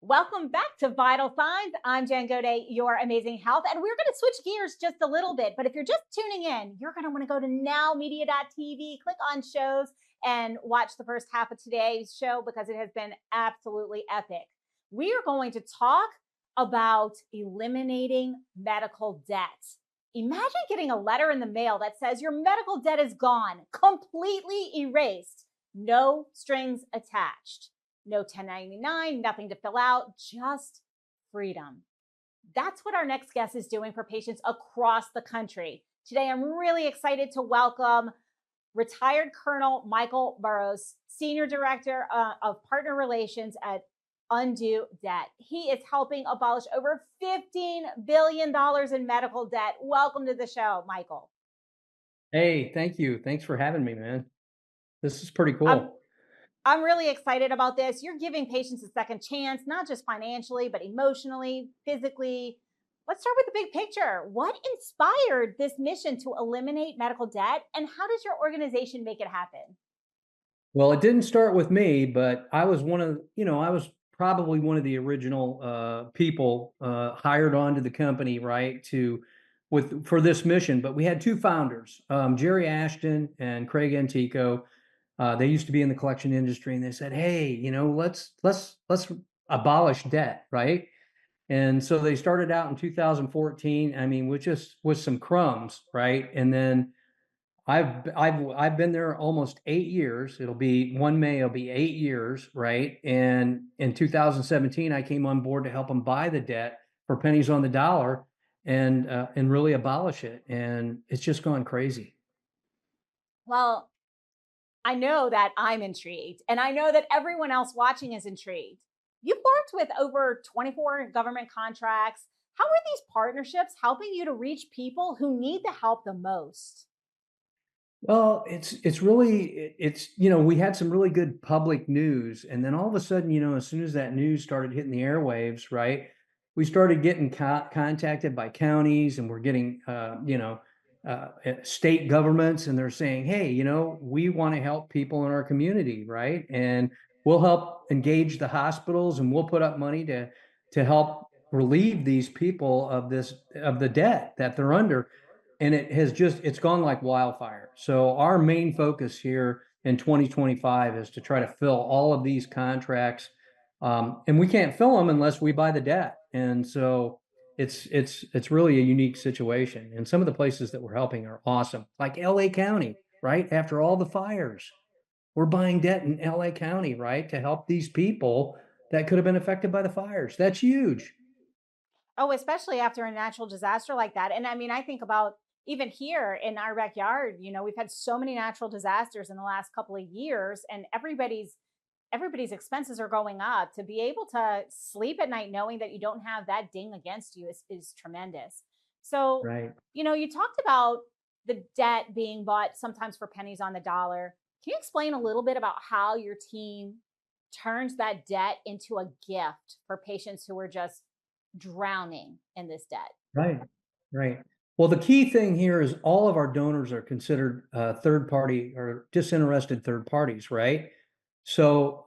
Welcome back to Vital Signs. I'm Jen Gaudet, your amazing health. And we're going to switch gears just a little bit. But if you're just tuning in, you're going to want to go to nowmedia.tv, click on shows, and watch the first half of today's show because it has been absolutely epic. We are going to talk about eliminating medical debt. Imagine getting a letter in the mail that says your medical debt is gone, completely erased, no strings attached. No 1099, nothing to fill out, just freedom. That's what our next guest is doing for patients across the country. Today, I'm really excited to welcome retired Colonel Mikel Burroughs, Senior Director of Partner Relations at Undue Debt. He is helping abolish over $15 billion in medical debt. Welcome to the show, Mikel. Hey, thank you. Thanks for having me, man. This is pretty I'm cool. I'm really excited about this. You're giving patients a second chance, not just financially, but emotionally, physically. Let's start with the big picture. What inspired this mission to eliminate medical debt, and how does your organization make it happen? Well, it didn't start with me, but I was I was probably one of the original people hired onto the company, right, for this mission. But we had two founders, Jerry Ashton and Craig Antico. They used to be in the collection industry, and they said, "Hey, let's abolish debt, right?" And so they started out in 2014. I mean, with some crumbs, right? And then I've been there almost 8 years. It'll be 8 years, right? And in 2017, I came on board to help them buy the debt for pennies on the dollar and really abolish it. And it's just gone crazy. Well, I know that I'm intrigued, and I know that everyone else watching is intrigued. You've worked with over 24 government contracts. How are these partnerships helping you to reach people who need the help the most? Well, it's really it's we had some really good public news, and then all of a sudden, as soon as that news started hitting the airwaves, right, we started getting contacted by counties, and we're getting state governments, and they're saying, hey, we want to help people in our community, right, and we'll help engage the hospitals, and we'll put up money to help relieve these people of the debt that they're under. And it's gone like wildfire. So our main focus here in 2025 is to try to fill all of these contracts. And we can't fill them unless we buy the debt. And so it's really a unique situation. And some of the places that we're helping are awesome, like LA County, right? After all the fires, we're buying debt in LA County, right? To help these people that could have been affected by the fires. That's huge. Oh, especially after a natural disaster like that. And I mean, I think about even here in our backyard, we've had so many natural disasters in the last couple of years, and everybody's expenses are going up. To be able to sleep at night knowing that you don't have that ding against you is tremendous. So, Right. you talked about the debt being bought sometimes for pennies on the dollar. Can you explain a little bit about how your team turns that debt into a gift for patients who are just drowning in this debt? Right, right. Well, the key thing here is all of our donors are considered third party or disinterested third parties, right? So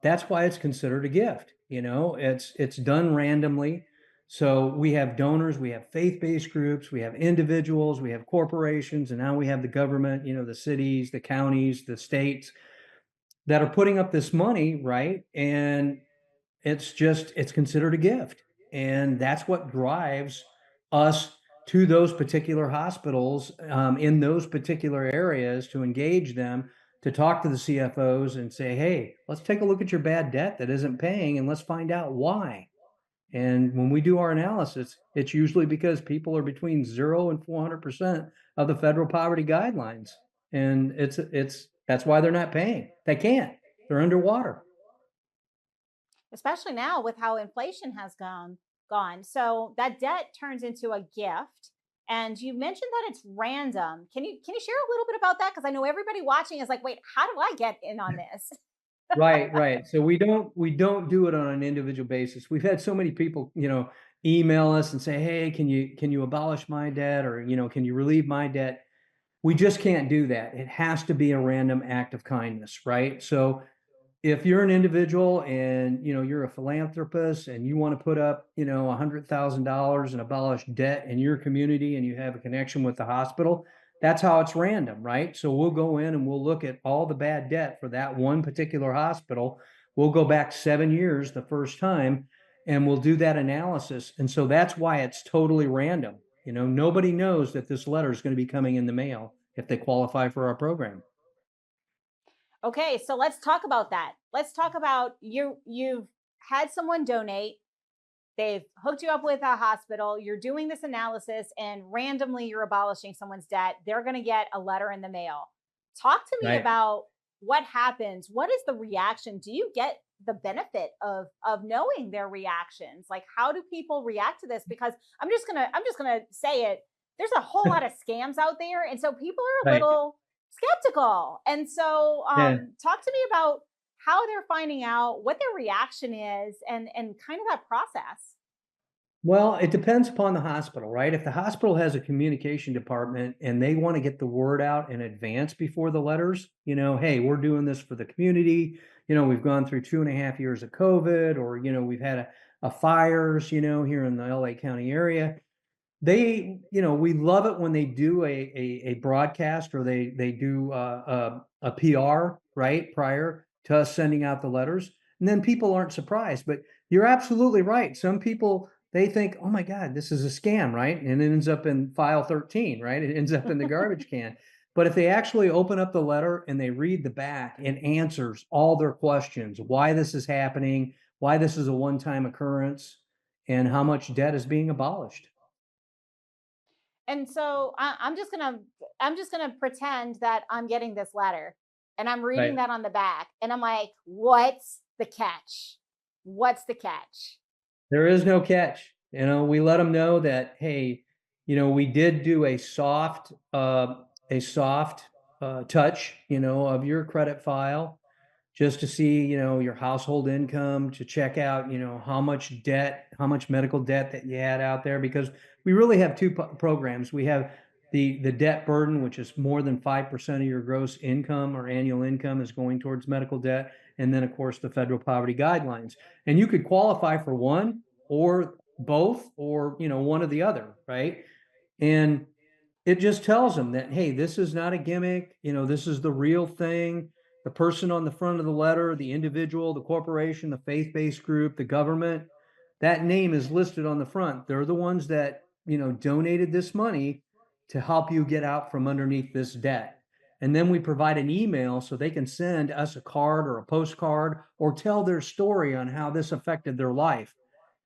that's why it's considered a gift. It's done randomly. So we have donors, we have faith-based groups, we have individuals, we have corporations, and now we have the government, the cities, the counties, the states that are putting up this money, right? And it's considered a gift. And that's what drives us to those particular hospitals in those particular areas to engage them, to talk to the CFOs and say, hey, let's take a look at your bad debt that isn't paying and let's find out why. And when we do our analysis, it's usually because people are between 0 and 400% of the federal poverty guidelines. And that's why they're not paying. They can't. They're underwater. Especially now with how inflation has gone. So that debt turns into a gift. And you mentioned that it's random. Can you share a little bit about that? Because I know everybody watching is like, wait, how do I get in on this? Right, right. So we don't do it on an individual basis. We've had so many people, email us and say, "Hey, can you abolish my debt, or can you relieve my debt?" We just can't do that. It has to be a random act of kindness, right? So if you're an individual and you're a philanthropist and you want to put up $100,000 in abolished debt in your community and you have a connection with the hospital, that's how it's random, right? So we'll go in and we'll look at all the bad debt for that one particular hospital. We'll go back 7 years the first time and we'll do that analysis. And so that's why it's totally random. Nobody knows that this letter is going to be coming in the mail if they qualify for our program. Okay, so let's talk about that. Let's talk about you've had someone donate. They've hooked you up with a hospital. You're doing this analysis and randomly you're abolishing someone's debt. They're going to get a letter in the mail. Talk to me Right. about what happens. What is the reaction? Do you get the benefit of knowing their reactions? Like, how do people react to this? Because I'm just gonna say it. There's a whole lot of scams out there, and so people are a Right. little skeptical. And so, Yeah. talk to me about how they're finding out, what their reaction is, and kind of that process. Well, it depends upon the hospital, right? If the hospital has a communication department and they want to get the word out in advance before the letters, hey, we're doing this for the community. We've gone through 2.5 years of COVID, or, we've had a fires, here in the LA County area. We love it when they do a broadcast, or they do a PR, right, prior to us sending out the letters. And then people aren't surprised. But you're absolutely right. Some people, they think, oh my God, this is a scam, right? And it ends up in file 13, right? It ends up in the garbage can. But if they actually open up the letter and they read the back, it answers all their questions: why this is happening, why this is a one-time occurrence, and how much debt is being abolished. And so I'm just gonna pretend that I'm getting this letter and I'm reading Right. that on the back, and I'm like, what's the catch? What's the catch? There is no catch. We let them know that, hey, we did do a soft touch, of your credit file, just to see, your household income, to check out, how much debt, how much medical debt that you had out there, because we really have two programs. We have the debt burden, which is more than 5% of your gross income or annual income is going towards medical debt. And then, of course, the federal poverty guidelines. And you could qualify for one or both, or, one or the other, right? And it just tells them that, hey, this is not a gimmick. This is the real thing. The person on the front of the letter, the individual, the corporation, the faith-based group, the government, that name is listed on the front. They're the ones that, donated this money to help you get out from underneath this debt. And then we provide an email so they can send us a card or a postcard or tell their story on how this affected their life.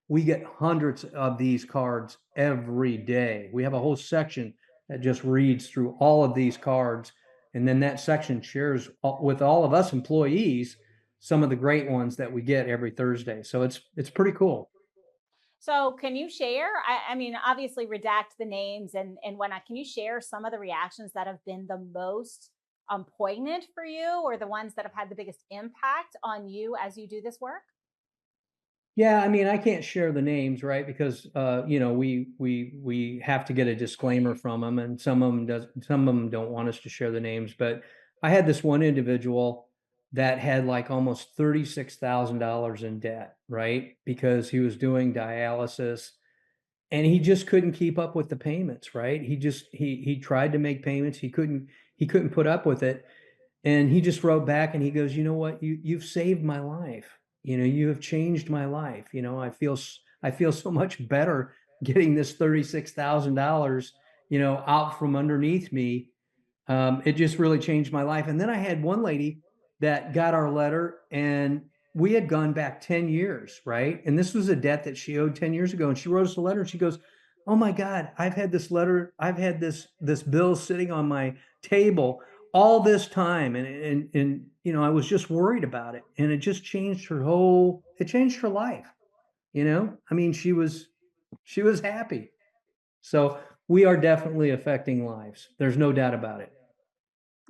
We get hundreds of these cards every day. We have a whole section that just reads through all of these cards. And then that section shares with all of us employees some of the great ones that we get every Thursday. So it's pretty cool. So can you share? I mean, obviously redact the names and whatnot. Can you share some of the reactions that have been the most poignant for you, or the ones that have had the biggest impact on you as you do this work? Yeah, I mean, I can't share the names, right? Because we have to get a disclaimer from them, and some of them don't want us to share the names. But I had this one individual that had like almost $36,000 in debt, right? Because he was doing dialysis and he just couldn't keep up with the payments, right? He tried to make payments, he couldn't put up with it. And he just wrote back and he goes, you know what, you've saved my life. You have changed my life. I feel so much better getting this $36,000, out from underneath me. It just really changed my life. And then I had one lady that got our letter, and we had gone back 10 years, right? And this was a debt that she owed 10 years ago. And she wrote us a letter and she goes, oh my God, I've had this bill sitting on my table all this time. And I was just worried about it. And it just it changed her life. I mean, she was happy. So we are definitely affecting lives. There's no doubt about it.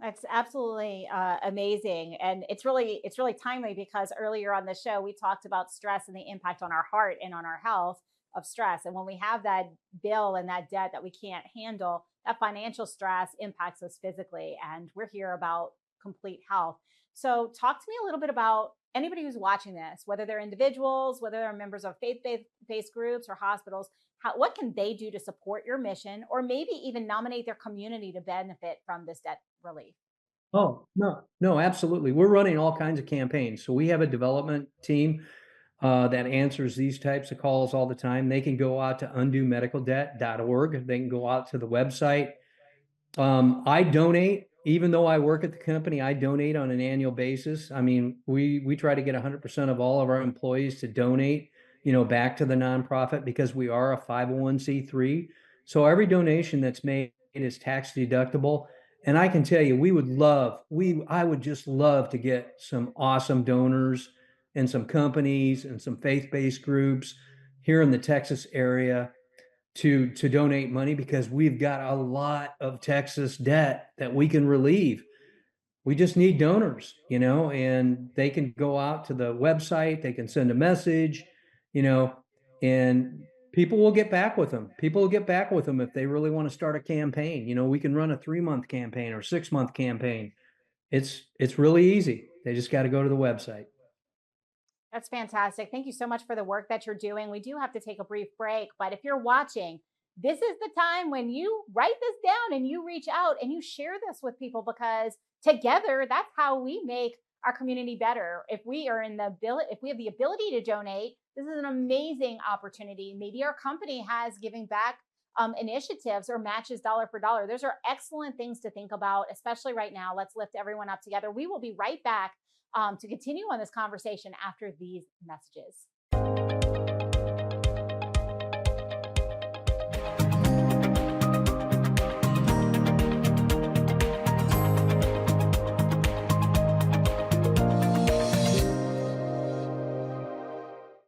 That's absolutely amazing, and it's really timely because earlier on the show we talked about stress and the impact on our heart and on our health of stress. And when we have that bill and that debt that we can't handle, that financial stress impacts us physically. And we're here about complete health. So talk to me a little bit about anybody who's watching this, whether they're individuals, whether they're members of faith-based groups or hospitals. What can they do to support your mission, or maybe even nominate their community to benefit from this debt relief? Oh, no, no, absolutely. We're running all kinds of campaigns. So we have a development team that answers these types of calls all the time. They can go out to undoemedicaldebt.org. They can go out to the website. I donate, even though I work at the company, I donate on an annual basis. I mean, we try to get 100% of all of our employees to donate, back to the nonprofit because we are a 501(c)(3). So every donation that's made is tax deductible. And I can tell you, I would just love to get some awesome donors and some companies and some faith-based groups here in the Texas area to donate money, because we've got a lot of Texas debt that we can relieve. We just need donors, and they can go out to the website, they can send a message, you know, and people will get back with them. People will get back with them if they really want to start a campaign. We can run a 3-month campaign or 6-month campaign. It's really easy. They just got to go to the website. That's fantastic. Thank you so much for the work that you're doing. We do have to take a brief break, but if you're watching, this is the time when you write this down and you reach out and you share this with people, because together, that's how we make our community better. If we have the ability to donate, this is an amazing opportunity. Maybe our company has giving back initiatives or matches dollar for dollar. Those are excellent things to think about, especially right now. Let's lift everyone up together. We will be right back to continue on this conversation after these messages.